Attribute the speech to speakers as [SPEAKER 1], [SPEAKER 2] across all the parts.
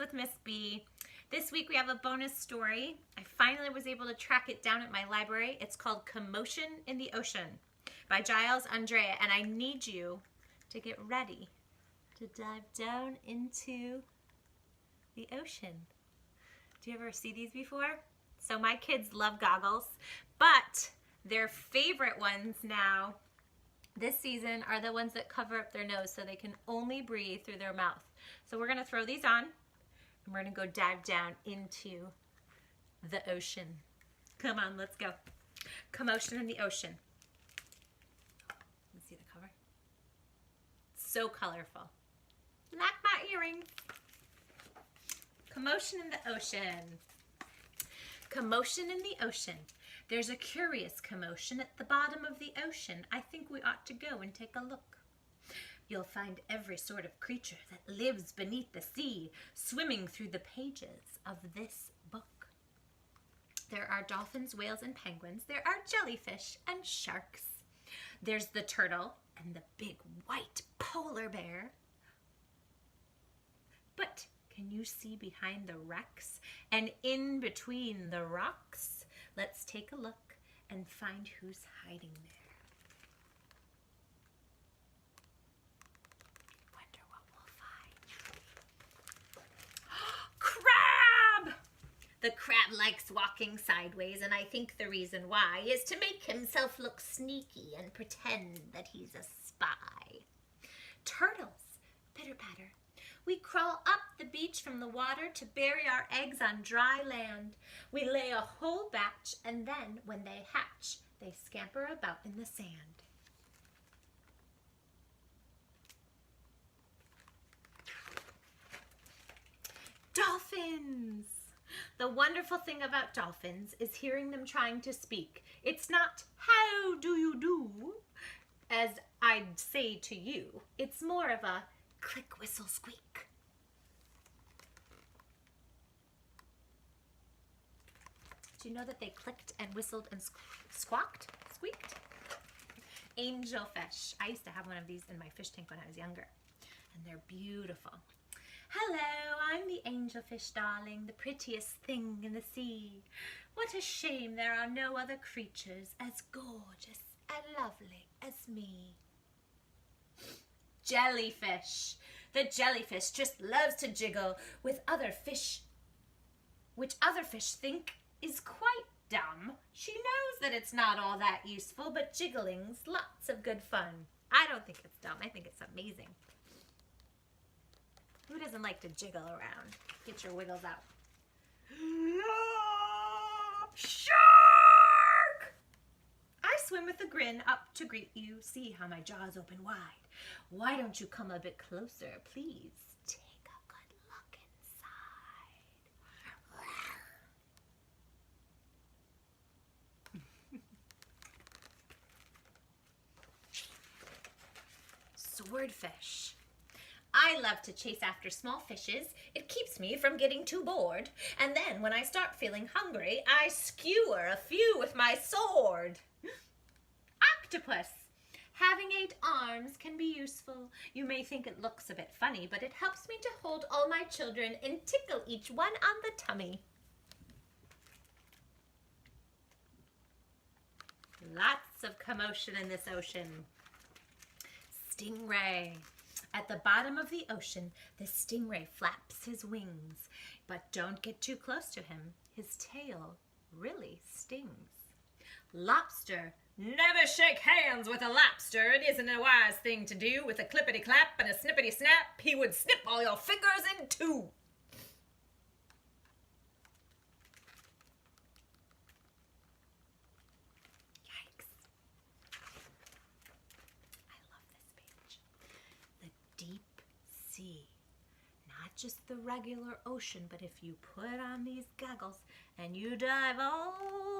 [SPEAKER 1] with Miss B. This week we have a bonus story. I finally was able to track it down at my library. It's called Commotion in the Ocean by Giles Andrea, and I need you to get ready to dive down into the ocean. Do you ever see these before? So my kids love goggles, but their favorite ones now this season are the ones that cover up their nose so they can only breathe through their mouth. So we're gonna throw these on and we're gonna go dive down into the ocean. Come on, let's go. Commotion in the Ocean. Let's see the cover. So colorful. Like my earrings. Commotion in the Ocean. Commotion in the ocean. There's a curious commotion at the bottom of the ocean. I think we ought to go and take a look. You'll find every sort of creature that lives beneath the sea swimming through the pages of this book. There are dolphins, whales, and penguins. There are jellyfish and sharks. There's the turtle and the big white polar bear. But can you see behind the wrecks and in between the rocks? Let's take a look and find who's hiding there. Wonder what we'll find. Crab! The crab likes walking sideways, and I think the reason why is to make himself look sneaky and pretend that he's a spy. Turtles, pitter-patter. We crawl up the beach from the water to bury our eggs on dry land. We lay a whole batch, and then when they hatch, they scamper about in the sand. Dolphins! The wonderful thing about dolphins is hearing them trying to speak. It's not, how do you do, as I'd say to you. It's more of a click, whistle, squeak. Do you know that they clicked and whistled and squawked? Squeaked? Angelfish. I used to have one of these in my fish tank when I was younger, and they're beautiful. Hello, I'm the angelfish, darling, the prettiest thing in the sea. What a shame there are no other creatures as gorgeous and lovely as me. Jellyfish. The jellyfish just loves to jiggle with other fish, which other fish think is quite dumb. She knows that it's not all that useful, but jiggling's lots of good fun. I don't think it's dumb. I think it's amazing. Who doesn't like to jiggle around? Get your wiggles out. Shark! I swim with a grin up to greet you. See how my jaws open wide. Why don't you come a bit closer, please? Take a good look inside. Swordfish. I love to chase after small fishes. It keeps me from getting too bored. And then when I start feeling hungry, I skewer a few with my sword. Octopus. Having 8 arms can be useful. You may think it looks a bit funny, but it helps me to hold all my children and tickle each one on the tummy. Lots of commotion in this ocean. Stingray. At the bottom of the ocean, the stingray flaps his wings. But don't get too close to him. His tail really stings. Lobster. Never shake hands with a lobster. It isn't a wise thing to do. With a clippity-clap and a snippity-snap, he would snip all your fingers in two. Yikes. I love this page. The deep sea. Not just the regular ocean, but if you put on these goggles and you dive all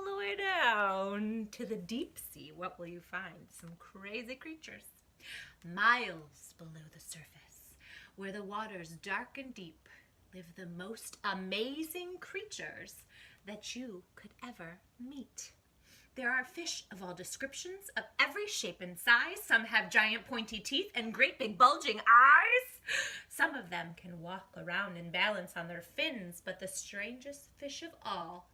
[SPEAKER 1] the way down to the deep sea, what will you find? Some crazy creatures. Miles below the surface, where the water's dark and deep, live the most amazing creatures that you could ever meet. There are fish of all descriptions, of every shape and size. Some have giant pointy teeth and great big bulging eyes. Some of them can walk around and balance on their fins, but the strangest fish of all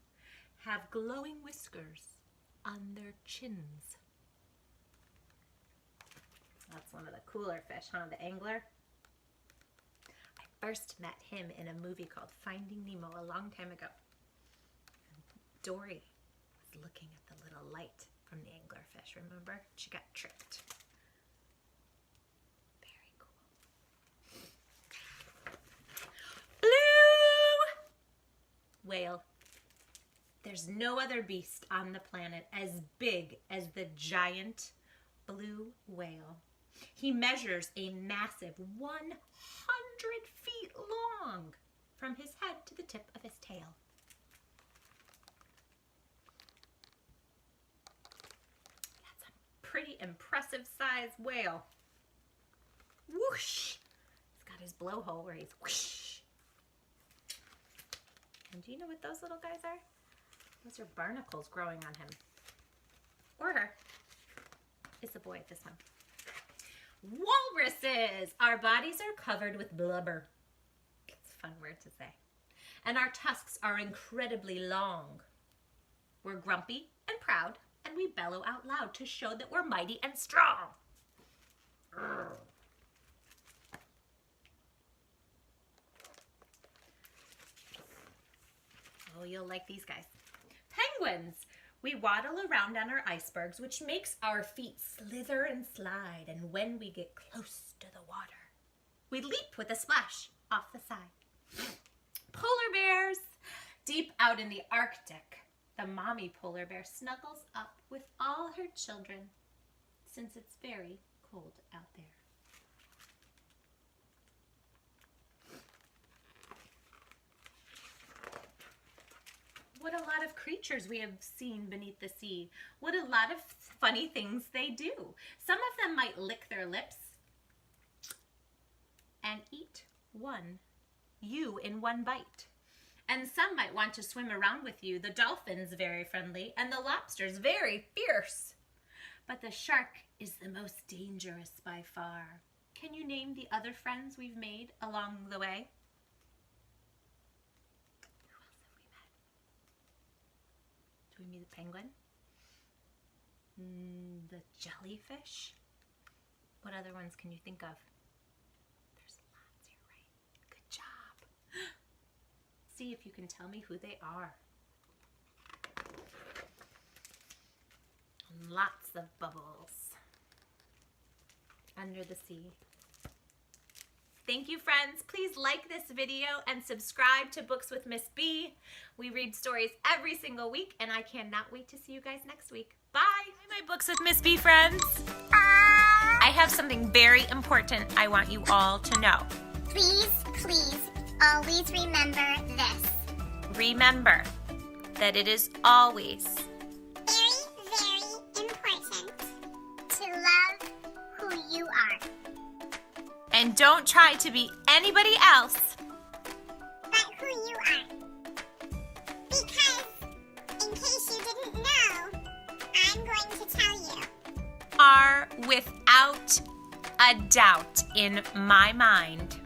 [SPEAKER 1] have glowing whiskers on their chins. That's one of the cooler fish, huh? The angler. I first met him in a movie called Finding Nemo a long time ago. Dory was looking at the little light from the anglerfish, remember? She got tricked. Very cool. Blue whale. There's no other beast on the planet as big as the giant blue whale. He measures a massive 100 feet long from his head to the tip of his tail. That's a pretty impressive sized whale. Whoosh! He's got his blowhole where he's whoosh. And do you know what those little guys are? Those are barnacles growing on him. Or her. It's a boy, this one. Walruses! Our bodies are covered with blubber. It's a fun word to say. And our tusks are incredibly long. We're grumpy and proud, and we bellow out loud to show that we're mighty and strong. Oh, you'll like these guys. Penguins! We waddle around on our icebergs, which makes our feet slither and slide, and when we get close to the water, we leap with a splash off the side. Polar bears! Deep out in the Arctic, the mommy polar bear snuggles up with all her children, since it's very cold out there. What a lot of creatures we have seen beneath the sea. What a lot of funny things they do. Some of them might lick their lips and eat you in one bite. And some might want to swim around with you. The dolphins, very friendly, and the lobsters, very fierce. But the shark is the most dangerous by far. Can you name the other friends we've made along the way? We meet the penguin, the jellyfish. What other ones can you think of? There's lots here, right? Good job. See if you can tell me who they are. Lots of bubbles under the sea. Thank you, friends. Please like this video and subscribe to Books with Miss B. We read stories every single week, and I cannot wait to see you guys next week. Bye! Hi, my Books with Miss B friends. I have something very important I want you all to know.
[SPEAKER 2] Please, please, always remember this.
[SPEAKER 1] Remember that it is always
[SPEAKER 2] very, very important to love who you are.
[SPEAKER 1] and don't try to be anybody else
[SPEAKER 2] but who you are. Because, in case you didn't know, I'm going to tell you.
[SPEAKER 1] are without a doubt in my mind